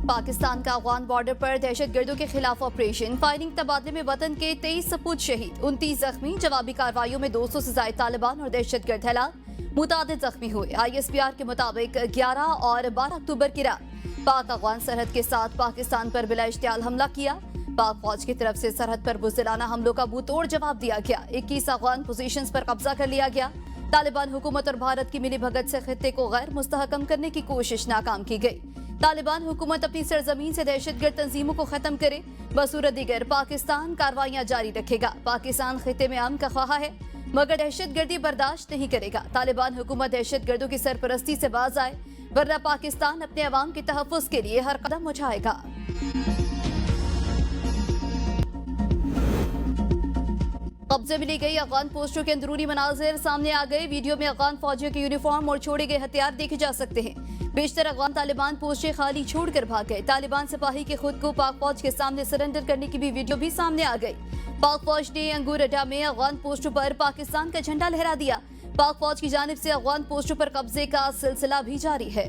पाकिस्तान का अफगान बॉर्डर पर दहशतगर्दों के खिलाफ ऑपरेशन, फायरिंग तबादले में वतन के 23 सपूत शहीद, 29 जख्मी, जवाबी कार्रवाइयों में 200 से ज्यादा तालिबान और दहशतगर्द हलाक, मुतादिद जख्मी हुए। ISPR के मुताबिक 11 और 12 अक्टूबर की रात पाक अफगान सरहद के साथ पाकिस्तान पर बिला इश्तियाल हमला किया। पाक फौज की तरफ से सरहद पर बुज़दिलाना हमलों का मुंह तोड़ जवाब दिया गया। 21 अफगान पोजीशंस पर कब्जा कर लिया गया। तालिबान हुकूमत और भारत की मिली भगत से खित्ते को गैर मुस्तहकम करने की कोशिश नाकाम की गई। तालिबान हुकूमत अपनी सरजमीन से दहशतगर्द तंजीमों को खत्म करे, बसूरत दीगर पाकिस्तान कार्रवाइयां जारी रखेगा। पाकिस्तान खित्ते में अमन का ख्वाह है मगर दहशतगर्दी बर्दाश्त नहीं करेगा। तालिबान हुकूमत दहशतगर्दों की सरपरस्ती से बाज आए वरना पाकिस्तान अपने अवाम के तहफ़्फ़ुज़ के लिए हर कदम उठाएगा। कब्जे में ली गई अफगान पोस्टों के अंदरूनी मनाजिर सामने आ गए। वीडियो में अफगान फौजियों के यूनिफॉर्म और छोड़े गए हथियार देखे जा सकते हैं। बेशतर अफगान तालिबान पोस्टें खाली छोड़कर भाग गए। तालिबान सिपाही के खुद को पाक फौज के सामने सरेंडर करने की भी वीडियो भी सामने आ गई। पाक फौज ने अंगूर अड्डा में अफगान पोस्टों पर पाकिस्तान का झंडा लहरा दिया। पाक फौज की जानिब से अफगान पोस्टों पर कब्जे का सिलसिला भी जारी है।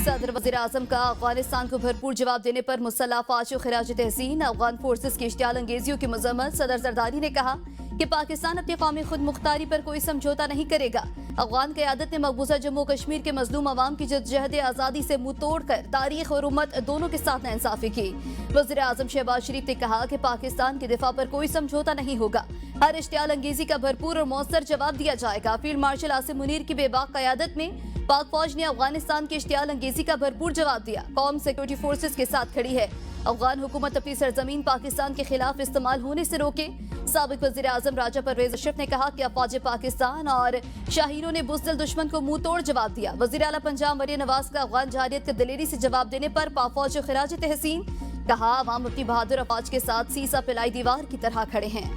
सदर वज़ीर आज़म का अफगानिस्तान को भरपूर जवाब देने पर मुसल्लह फ़ौज को खिराज तहसीन। अफगान फोर्सेस की इश्तियाल अंगेजियों की मज़म्मत। सदर जरदारी ने कहा कि पाकिस्तान अपनी कौमी खुद मुख्तारी पर कोई समझौता नहीं करेगा। अफगान क़यादत ने मकबूजा जम्मू कश्मीर के मजलूम अवाम की जद्दोजहद आज़ादी से मुंह तोड़कर तारीख और उम्मत दोनों के साथ नाइंसाफ़ी की। वज़ीर आज़म शहबाज शरीफ ने कहा कि पाकिस्तान के दिफा पर कोई समझौता नहीं होगा। हर इश्तियाल अंगेजी का भरपूर और मौसर जवाब दिया जाएगा। फील्ड मार्शल आसिम मुनीर की बेबाक क़यादत में पाक फौज ने अफगानिस्तान की इश्तियाल अंगेजी का भरपूर जवाब दिया। कौम सिक्योरिटी फोर्सेस के साथ खड़ी है। अफगान हुकूमत अपनी सरजमीन पाकिस्तान के खिलाफ इस्तेमाल होने से रोके। साबिक वज़ीर आज़म राजा परवेज अशरफ ने कहा कि अफवाज पाकिस्तान और शाहीनों ने बुज़दिल दुश्मन को मुंह तोड़ जवाब दिया। वज़ीर आला पंजाब मरियम नवाज का अफगान जहारियत के दिलेरी से जवाब देने पर पाक फौज को खिराज तहसीन। कहा अवाम अपनी बहादुर अफवाज के साथ सीसा पिलाई दीवार की तरह खड़े हैं।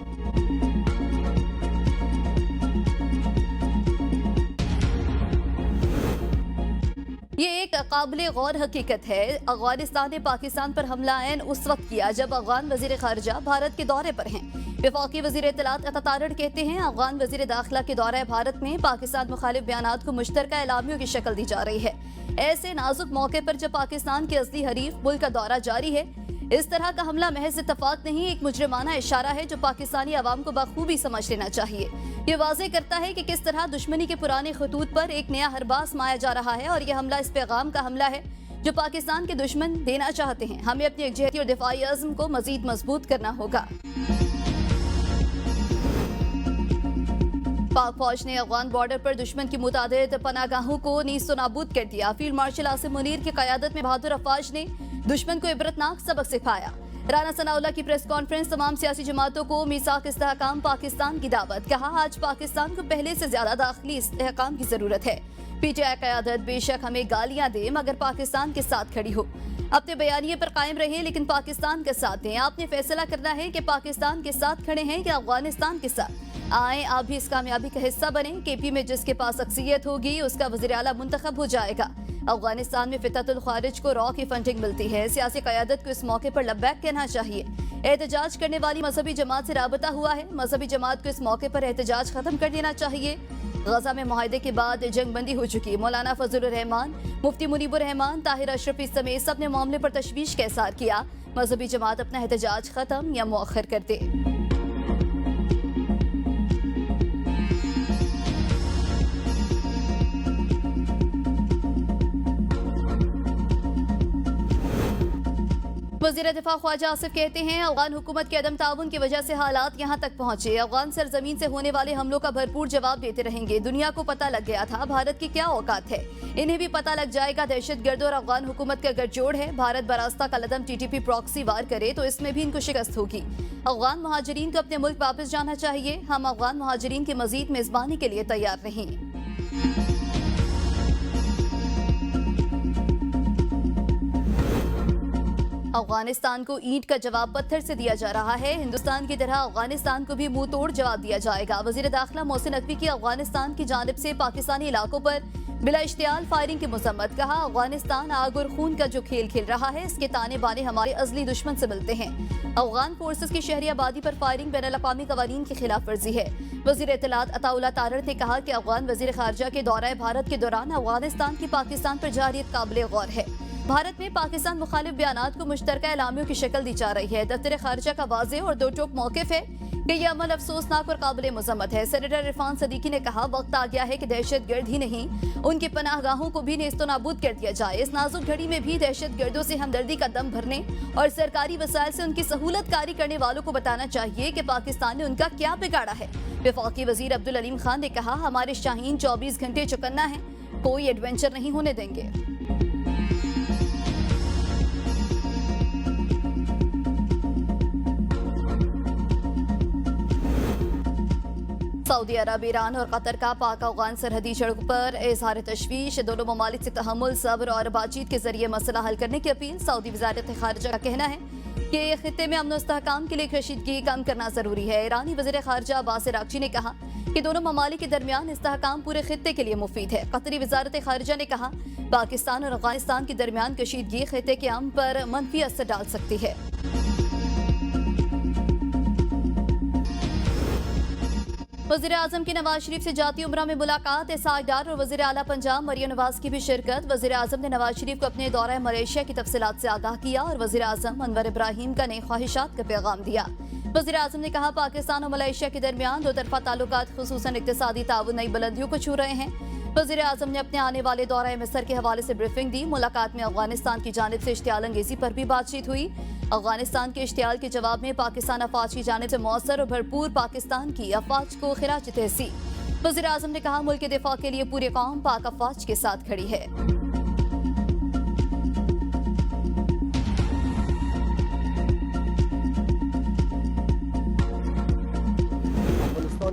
ये एक काबिल गौर हकीकत है। अफगानिस्तान ने पाकिस्तान पर हमला ऐन उस वक्त किया जब अफगान वजीर खारजा भारत के दौरे पर हैं। वफाकी वजीर इत्तलात अता तारड़ कहते हैं अफगान वजीर दाखिला के दौरे भारत में पाकिस्तान मुखालिफ बयानात को मुश्तरका एलामियों की शक्ल दी जा रही है। ऐसे नाजुक मौके पर जब पाकिस्तान के असली हरीफ मुल्क का दौरा जारी है, इस तरह का हमला महज इत्तफाक नहीं, एक मुजरिमाना इशारा है जो पाकिस्तानी अवाम को बखूबी समझ लेना चाहिए। ये वाज़ेह करता है कि किस तरह दुश्मनी के पुराने खतूत पर एक नया हरबास माया जा रहा है और यह हमला इस पैगाम का हमला है जो पाकिस्तान के दुश्मन देना चाहते हैं। हमें अपनी यकजहती और दिफाई अज़्म को मजीद मजबूत करना होगा। पाक फौज ने अफगान बॉर्डर पर दुश्मन की मुतादिद पनागाहों को नीस्तो नाबूद कर दिया। फील्ड मार्शल आसिम मुनीर की क़यादत में बहादुर अफवाज ने दुश्मन को इबरतनाक सबक सिखाया। राना सनाउल्लाह की प्रेस कॉन्फ्रेंस, तमाम सियासी जमातों को मीसाक इस्तेहकाम पाकिस्तान की दावत। कहा आज पाकिस्तान को पहले से ज्यादा दाखिली इस्तेहकाम की जरूरत है। PTI क़यादत बेशक हमें गालियां दे मगर पाकिस्तान के साथ खड़ी हो। अपने बयानिए पर कायम रहे लेकिन पाकिस्तान के साथ दें। आपने फैसला करना है कि पाकिस्तान के साथ खड़े हैं या अफगानिस्तान के साथ। आए आप भी इस कामयाबी का हिस्सा बने। KP में जिसके पास अक्सियत होगी उसका वज़ीर आला मुंतखब हो जाएगा। अफगानिस्तान में फिततुल खारिज को रॉ की फंडिंग मिलती है। सियासी क़यादत को इस मौके पर लब्बैक कहना चाहिए। एहतजाज करने वाली मजहबी जमात से राबता हुआ है। मजहबी जमात को इस मौके पर एहतजाज खत्म कर देना चाहिए। गजा में मुआहदे के बाद जंग बंदी हो चुकी। मौलाना फजलुर रहमान, मुफ्ती मुनीबुर रहमान, ताहिर अशरफी समेत सबने मामले पर तशवीश का इज़हार किया। मजहबी जमात अपना एहतजाज खत्म या मुअख्खर कर दे। वज़ीर दिफा ख्वाजा आसिफ कहते हैं अफगान हुकूमत के अदम ताउन की वजह से हालात यहाँ तक पहुँचे। अफगान सरजमीन से होने वाले हमलों का भरपूर जवाब देते रहेंगे। दुनिया को पता लग गया था भारत की क्या औकात है, इन्हें भी पता लग जाएगा। दहशतगर्द और अफगान हुकूमत का गठजोड़ है। भारत बरास्ता कलदम TTP प्रॉक्सी वार करे तो इसमें भी इनको शिकस्त होगी। अफगान महाजरीन को अपने मुल्क वापस जाना चाहिए। हम अफगान महाजरीन की मजीद मेजबानी के लिए तैयार नहीं। अफगानिस्तान को ईंट का जवाब पत्थर से दिया जा रहा है। हिंदुस्तान की तरह अफगानिस्तान को भी मुंह तोड़ जवाब दिया जाएगा। वजीर दाखिला मोहसिन नकवी की अफगानिस्तान की जानिब से पाकिस्तानी इलाकों पर बिला इश्तियाल फायरिंग की मजम्मत। कहा अफगानिस्तान आग और खून का जो खेल खेल रहा है इसके ताने बाने हमारे अजली दुश्मन से मिलते हैं। अफगान फोर्सेस की शहरी आबादी पर फायरिंग बैनुल अक़वामी कवानीन की खिलाफ वर्जी है। वज़ीर इत्तलात अता तारड़ ने कहा कि अफगान वज़ीर खारजा के दौरा भारत के दौरान अफगानिस्तान की पाकिस्तान पर जारियत काबिल गौर है। भारत में पाकिस्तान मुखालिफ बयानात को मुश्तरका एलामियों की शक्ल दी जा रही है। दफ्तर खारजा का वाज़ेह और दो टोक मौक़िफ़ है कि यह अमल अफसोसनाक और काबिल मज़म्मत है। सेनेटर इरफान सदीकी ने कहा, वक्त आ गया है कि दहशत गर्द ही नहीं, उनके पनाहगाहों को भी नेस्तो नाबूद कर दिया जाए। इस नाजुक घड़ी में भी दहशत गर्दों से हमदर्दी का दम भरने और सरकारी वसाइल से उनकी सहूलत कारी करने वालों को बताना चाहिए कि पाकिस्तान ने उनका क्या बिगाड़ा है। वफाकी वजीर अब्दुल अलीम खान ने कहा, हमारे शाहीन 24 घंटे चौकन्ना है, कोई एडवेंचर नहीं होने देंगे। सऊदी अरब, ईरान और कतर का पाक अफगान सरहदी सड़कों पर इजहार तशवीश। दोनों ममालिक से तहम्मुल, सब्र और बातचीत के जरिए मसला हल करने की अपील। सऊदी वजारत खारजा का कहना है कि खित्ते में अमन इस्तेहकाम के लिए कशीदगी कम करना जरूरी है। ईरानी वज़ीर खारजा अब्बास अरागची ने कहा कि दोनों ममालिक के दरमियान इस्तेहकाम पूरे खित्ते के लिए मुफीद है। कतरी वजारत खारजा ने कहा, पाकिस्तान और अफगानिस्तान के दरमियान कशीदगी खित्ते के अमन पर मनफी असर डाल सकती है। वज़ीर आज़म की नवाज शरीफ से जाती उम्रा में मुलाकात। एसआई डार और वज़ीर आला पंजाब मरियम नवाज की भी शिरकत। वज़ीर आज़म ने नवाज शरीफ को अपने दौरा मलेशिया की तफसीलात से आगाह किया और वज़ीर आज़म अनवर इब्राहिम का नई ख्वाहिशात का पैगाम दिया। वज़ीर आज़म ने कहा, पाकिस्तान और मलेशिया के दरमियान दो तरफा ताल्लुकात खुसूसन इक्तिसादी ताउन नई बुलंदियों को छू रहे हैं। वज़ीर आज़म ने अपने आने वाले दौरा मिस्र के हवाले से ब्रीफिंग दी। मुलाकात में अफगानिस्तान की जानिब से इश्तियाल अंगेजी पर भी बातचीत हुई। अफगानिस्तान के इश्तियाल के जवाब में पाकिस्तान अफवाज की जानिब से मौसर और भरपूर पाकिस्तान की अफवाज को खिराज तहसीन। वज़ीर आज़म ने कहा, मुल्क के दिफा के लिए पूरी कौम पाक अफवाज के साथ खड़ी है।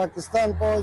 पाकिस्तान फौज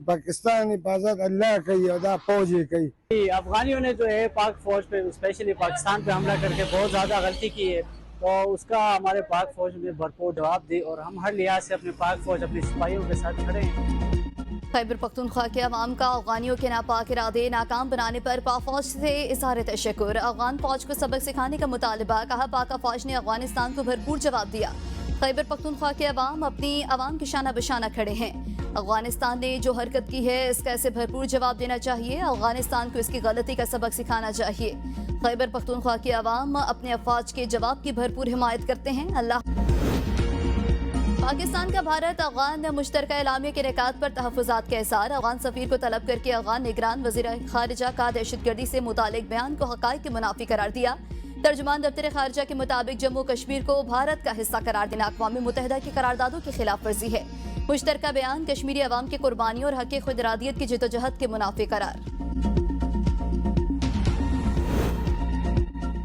पाकिस्तान हिफाजत अल्लाह की अदा फौज की। अफगानियों ने जो है पाक फौज पे स्पेशली पाकिस्तान पे हमला करके बहुत ज़्यादा गलती की है, तो उसका हमारे पाक फौज ने भरपूर जवाब दी और हम हर लिहाज से अपने पाक फौज अपने सिपाहियों के साथ खड़े हैं। खैबर पख्तूनख्वा के अवाम का अफगानियों के नापाक इरादे नाकाम बनाने पर पाक फौज से इज़हार तशक्कुर। अफगान फौज को सबक सिखाने का मुतालबा। कहा, पाक फौज ने अफगानिस्तान को भरपूर जवाब दिया। खैबर पख्तूनख्वा के अवाम अपनी अवाम के शाना बशाना खड़े हैं। अफगानिस्तान ने जो हरकत की है इसका ऐसे भरपूर जवाब देना चाहिए। अफगानिस्तान को इसकी गलती का सबक सिखाना चाहिए। खैबर पख्तूनख्वा के अवाम अपने अफवाज के जवाब की भरपूर हिमायत करते हैं। अल्लाह। पाकिस्तान का भारत अफगान मुश्तरका एलामिया के इनेकाद पर तहफ़्फ़ुज़ात का इज़हार। अफगान सफ़ीर को तलब करके अफगान निगरान वज़ीर खारिजा का दहशतगर्दी से मुतालिक बयान को हक़ाइक़ के मुनाफ़ी करार दिया। तर्जुमान दफ्तर खारजा के मुताबिक जम्मू कश्मीर को भारत का हिस्सा करार देना अक़वाम मुत्तहिदा की करारदादों की खिलाफ वर्जी है। मुश्तरका बयान कश्मीरी अवाम की कुर्बानी और हक़ खुद इरादियत की जिद्दोजहद के मुनाफ़ी करार।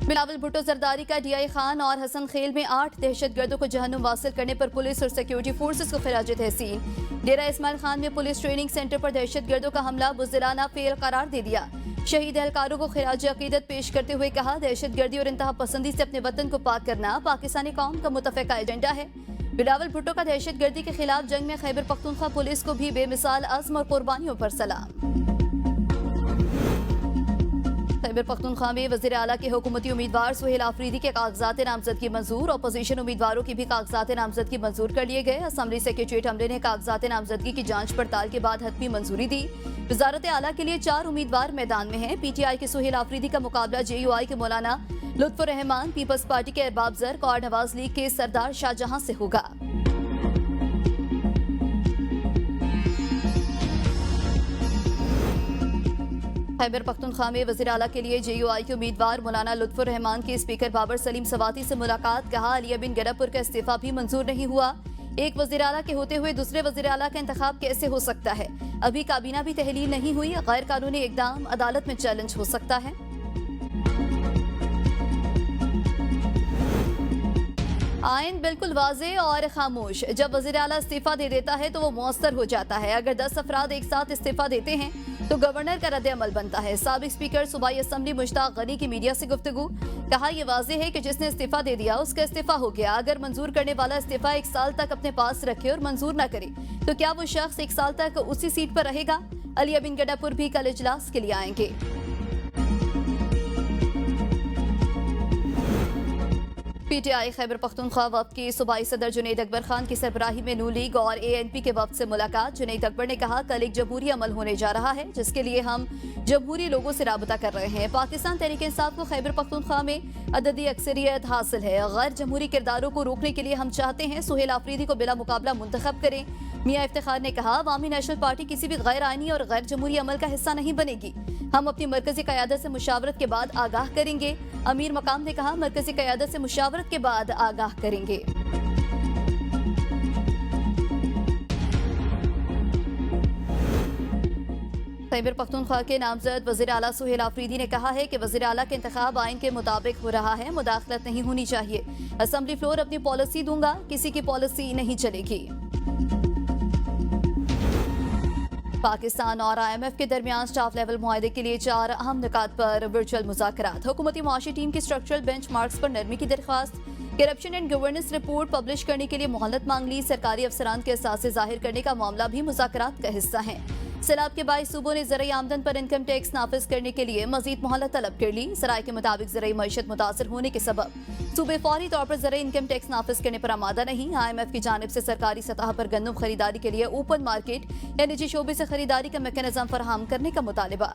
बिलावल भुट्टो जरदारी का डीआई खान और हसन खेल में 8 दहशतगर्दों को जहन्नुम वासिल करने पर पुलिस और सिक्योरिटी फोर्सेस को खिराज तहसीन। डेरा इस्माइल खान में पुलिस ट्रेनिंग सेंटर पर दहशतगर्दों का हमला बुज़दिलाना फेल करार दे दिया। शहीद एहलकारों को खिराज अकीदत पेश करते हुए कहा, दहशतगर्दी और इंतहा पसंदी से अपने वतन को पाक करना पाकिस्तानी कौम का मुतफ़िका एजेंडा है। बिलावल भुट्टो का दहशतगर्दी के खिलाफ जंग में खैबर पख्तूनख्वा पुलिस को भी बेमिसाल अज़्म और कुर्बानियों पर सलाम। खैबर पख्तूनख्वा में वज़ीर आला के हुकूमती उम्मीदवार सुहेल आफरीदी के कागजात नामजदगी मंजूर। अपोजिशन उम्मीदवारों की भी कागजात नामजदगी मंजूर कर लिए गए। असम्बली सेक्रेटरीट अमले ने कागजात नामजदगी की जांच पड़ताल के बाद हतमी मंजूरी दी। वजारत आला के लिए 4 उम्मीदवार मैदान में हैं। PTI के सुहेल आफरीदी का मुकाबला JUI के मौलाना लुत्फुर रहमान, पीपल्स पार्टी के अरबाब ज़र्क और नवाज लीग के सरदार शाहजहां से होगा। खैबर पख्तूनख्वा में वज़ीर आला के लिए JUI के उम्मीदवार मौलाना लुत्फुर रहमान के स्पीकर बाबर सलीम सवाती से मुलाकात। कहा, अलिया बिन गरपुर का इस्तीफा भी मंजूर नहीं हुआ। एक वज़ीर आला के होते हुए दूसरे वज़ीर आला का इंतखाब कैसे हो सकता है? अभी काबीना भी तहलील नहीं हुई। गैर कानूनी इक़दाम अदालत में चैलेंज हो सकता है। आइन बिल्कुल वाज़ेह और खामोश। जब वज़ीर आला इस्तीफा दे देता है तो वो मौसर हो जाता है। अगर 10 अफराद एक साथ इस्तीफा देते हैं तो गवर्नर का रद्द अमल बनता है। साबिक स्पीकर सूबाई असम्बली मुश्ताक गनी की मीडिया से गुफ्तगू, कहा यह वाज़ेह है कि जिसने इस्तीफा दे दिया उसका इस्तीफा हो गया। अगर मंजूर करने वाला इस्तीफा 1 साल तक अपने पास रखे और मंजूर न करे तो क्या वो शख्स 1 साल तक उसी सीट पर रहेगा? अली अमीन गडापुर भी कल इजलास के लिए आएंगे। पीटीआई खैबर पख्तूनख्वा वफ्द की सूबाई सदर जुनैद अकबर खान की सरबराही में नू लीग और एएनपी के वफ्द से मुलाकात। जुनैद अकबर ने कहा कल एक जमहूरी अमल होने जा रहा है जिसके लिए हम जमहूरी लोगों से राबता कर रहे हैं। पाकिस्तान तहरीक इंसाफ को खैबर पख्तूनख्वा में अददी अक्सरियत हासिल है। गैर जमहूरी किरदारों को रोकने के लिए हम चाहते हैं सुहेल आफरीदी को बिला मुकाबला मुंतखब करें। मियां इफ्तिखार ने कहा अवामी नेशनल पार्टी किसी भी गैर आइनी और गैर जमहूरी अमल का हिस्सा नहीं बनेगी। हम अपनी मरकजी क़यादत से मुशावरत के बाद आगाह करेंगे। अमीर मकाम ने कहा मरकजी क़यादत से मुशावरत के बाद आगाह करेंगे। खैबर पख्तूनख्वा के नामजद वज़ीर आला सुहेल आफरीदी ने कहा है कि वज़ीर आला के इंतखाब आइन के मुताबिक हो रहा है, मुदाखलत नहीं होनी चाहिए। असम्बली फ्लोर अपनी पॉलिसी दूंगा, किसी की पॉलिसी नहीं चलेगी। पाकिस्तान और IMF के दरमियान स्टाफ लेवल मुआहदे के लिए 4 अहम निकात पर वर्चुअल मुज़ाकरात। हुकूमती मुआशी टीम की स्ट्रक्चरल बेंच मार्क्स पर नरमी की दरख्वास्त। Corruption and governance report publish करने के लिए मोहलत मांग ली। सरकारी अफसरान के असासे जाहिर करने का मामला भी मुज़ाकरात का हिस्सा है। सैलाब के बाईस सूबों ने ज़राई आमदन पर इनकम टैक्स नाफिज करने के लिए मजीद मोहलत तलब कर ली। सराय के मुताबिक ज़राई मईशत मुतासर होने के सबब सूबे फौरी तौर पर ज़राई इनकम टैक्स नाफिज करने पर आमादा नहीं। IMF की जानिब से सरकारी सतह पर गंदम खरीदारी के लिए ओपन मार्केट यानी निजी शोबे से खरीदारी का मैकेनिज्म फराहम करने का मुतालिबा।